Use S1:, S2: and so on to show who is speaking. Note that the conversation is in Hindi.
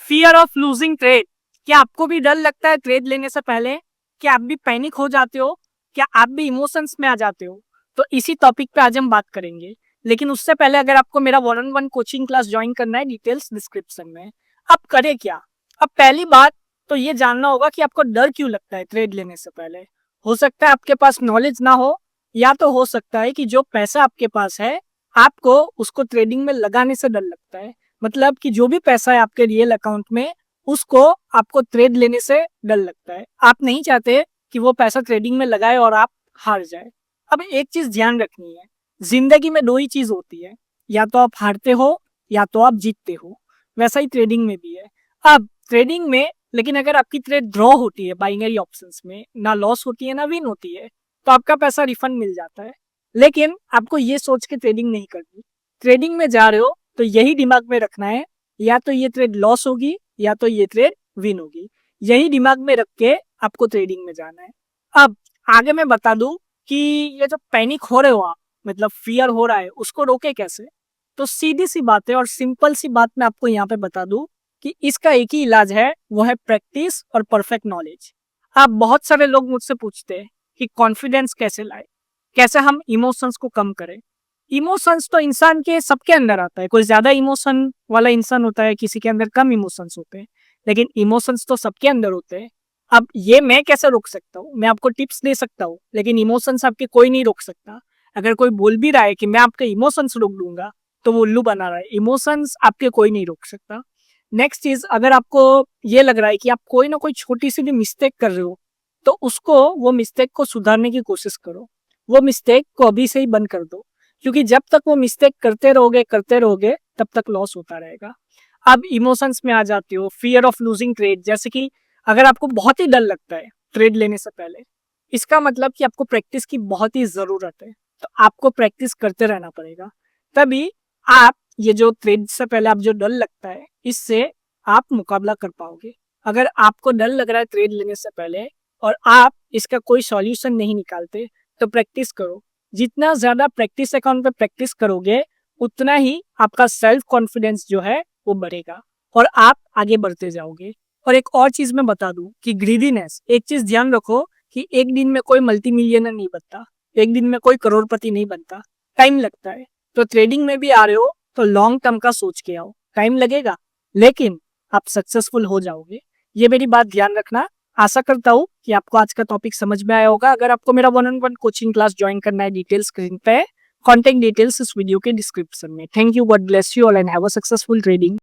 S1: Fear of losing trade. क्या आपको भी डर लगता है ट्रेड लेने से पहले? क्या आप भी पैनिक हो जाते हो? क्या आप भी इमोशंस में आ जाते हो? तो इसी टॉपिक पे आज हम बात करेंगे। लेकिन उससे पहले अगर आपको मेरा 1-on-1 कोचिंग क्लास ज्वाइन करना है, डिटेल्स डिस्क्रिप्शन में। अब करें क्या? अब पहली बात तो ये जानना होगा कि आपको डर क्यों लगता है ट्रेड लेने से पहले। हो सकता है आपके पास नॉलेज ना हो, या तो हो सकता है कि जो पैसा आपके पास है आपको उसको ट्रेडिंग में लगाने से डर लगता है। मतलब कि जो भी पैसा है आपके रियल अकाउंट में, उसको आपको ट्रेड लेने से डर लगता है। आप नहीं चाहते कि वो पैसा ट्रेडिंग में लगाए और आप हार जाए। अब एक चीज ध्यान रखनी है, जिंदगी में दो ही चीज होती है, या तो आप हारते हो या तो आप जीतते हो। वैसा ही ट्रेडिंग में भी है। अब ट्रेडिंग में लेकिन अगर आपकी ट्रेड ड्रॉ होती है बाइनरी ऑप्शंस में, ना लॉस होती है ना विन होती है, तो आपका पैसा रिफंड मिल जाता है। लेकिन आपको ये सोच के ट्रेडिंग नहीं करनी। ट्रेडिंग में जा रहे हो तो यही दिमाग में रखना है, या तो ये ट्रेड लॉस होगी या तो ये ट्रेड विन होगी। यही दिमाग में रख के आपको ट्रेडिंग में जाना है। अब आगे मैं बता दूं कि ये जो पैनिक हो रहे हो आप, मतलब फियर हो रहा है, उसको रोके कैसे। तो सीधी सी बात है और सिंपल सी बात मैं आपको यहाँ पे बता दूं कि इसका एक ही इलाज है, वो है प्रैक्टिस और परफेक्ट नॉलेज। आप बहुत सारे लोग मुझसे पूछते हैं कि कॉन्फिडेंस कैसे लाए, कैसे हम इमोशंस को कम करें। इमोशंस तो इंसान के सबके अंदर आता है। कोई ज्यादा इमोशन वाला इंसान होता है, किसी के अंदर कम इमोशंस होते हैं, लेकिन इमोशंस तो सबके अंदर होते हैं। अब ये मैं कैसे रोक सकता हूँ? मैं आपको टिप्स दे सकता हूँ, लेकिन इमोशंस आपके कोई नहीं रोक सकता। अगर कोई बोल भी रहा है कि मैं आपके इमोशंस रोक दूंगा, तो वो उल्लू बना रहा है। इमोशंस आपके कोई नहीं रोक सकता। नेक्स्ट चीज, अगर आपको ये लग रहा है कि आप कोई ना कोई छोटी सी भी मिस्टेक कर रहे हो, तो वो मिस्टेक को सुधारने की कोशिश करो। वो मिस्टेक को अभी से ही बंद कर दो, क्योंकि जब तक वो मिस्टेक करते रहोगे तब तक लॉस होता रहेगा। अब इमोशंस में आ जाते हो, फियर ऑफ लूजिंग ट्रेड। जैसे कि अगर आपको बहुत ही डर लगता है ट्रेड लेने से पहले, इसका मतलब कि आपको प्रैक्टिस की बहुत ही जरूरत है। तो आपको प्रैक्टिस करते रहना पड़ेगा, तभी आप ये जो ट्रेड से पहले आप जो डर लगता है, इससे आप मुकाबला कर पाओगे। अगर आपको डर लग रहा है ट्रेड लेने से पहले और आप इसका कोई सॉल्यूशन नहीं निकालते, तो प्रैक्टिस करो। जितना ज्यादा प्रैक्टिस अकाउंट पे प्रैक्टिस करोगे, उतना ही आपका सेल्फ कॉन्फिडेंस जो है वो बढ़ेगा और आप आगे बढ़ते जाओगे। और एक और चीज मैं बता दूं कि ग्रीडीनेस, एक चीज ध्यान रखो कि एक दिन में कोई मल्टी मिलियनर नहीं बनता, एक दिन में कोई करोड़पति नहीं बनता। टाइम लगता है। तो ट्रेडिंग में भी आ रहे हो तो लॉन्ग टर्म का सोच के आओ। टाइम लगेगा, लेकिन आप सक्सेसफुल हो जाओगे। ये मेरी बात ध्यान रखना। आशा करता हूँ कि आपको आज का टॉपिक समझ में आया होगा। अगर आपको मेरा 1-on-1 कोचिंग क्लास ज्वाइन करना है, डिटेल्स स्क्रीन पे है, कॉन्टेक्ट डिटेल्स इस वीडियो के डिस्क्रिप्शन में। Thank you, God bless you all and have a successful trading.